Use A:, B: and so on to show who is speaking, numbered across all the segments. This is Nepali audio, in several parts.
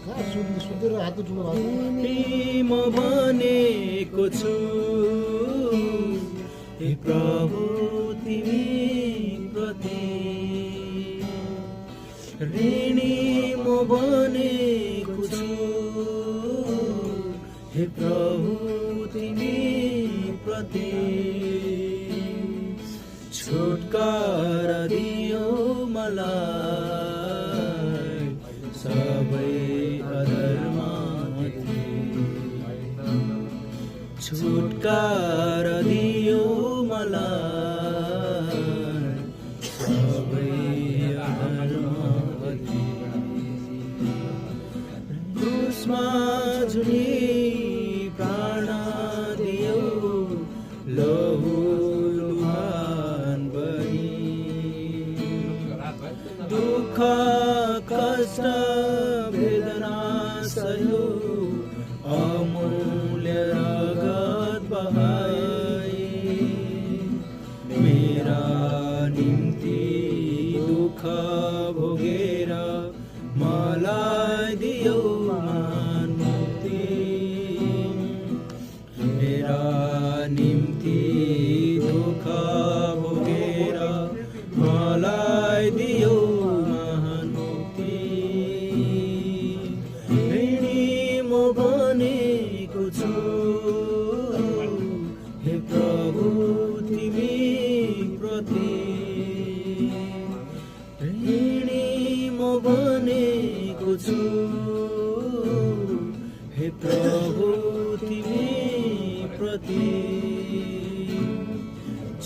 A: सुतेर हात उठ्नु
B: म भनेको छु हे प्रभु तिमी प्रति ऋणी म भनेको छु हे प्रभु तिमी प्रति छुटकारा दियो मलाई सबै अधर्मदेखि छुटकारा दियो मलाई सबै अधर्मदेखि क्रुसमा झुली प्राण दियो लहु लुहान बही दुःख कष्ट वेदना सह्यो अमूल्य रगत बहाए मेरा निम्ति दुःख भोगेर मलाई दियो महान मुक्ति मेरा निम्ति दुःख भोगेर मलाई दियो महान मुक्ति ऋणी म भनेको छु हे प्रभु तिमी प्रति ऋणी म भनेको छु हे प्रभु तिमी प्रति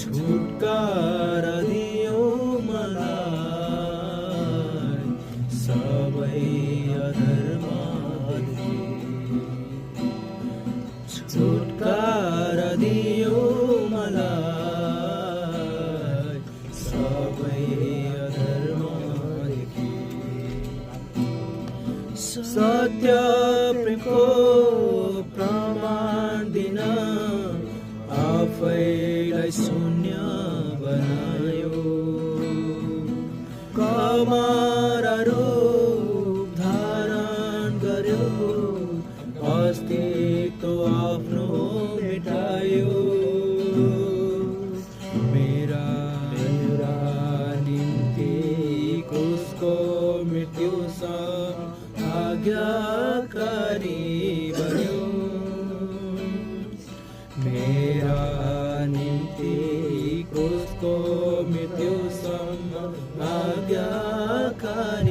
B: छुटकारा दियो मलाई सबै अधर्मदेखि छुटकारा दियो मलाई सबै अधर्मदेखि सत्य प्रेमको प्रमाण दिन आफैलाई शून्य बनायो कमारा रूप धारण गर्यो अस्तित्व आफ्नो मेटायो मेरा निम्ति क्रुसको मृत्यु आज्ञाकारी बन्यो मेरा निम्ति क्रुसको मृत्यु आज्ञाकारी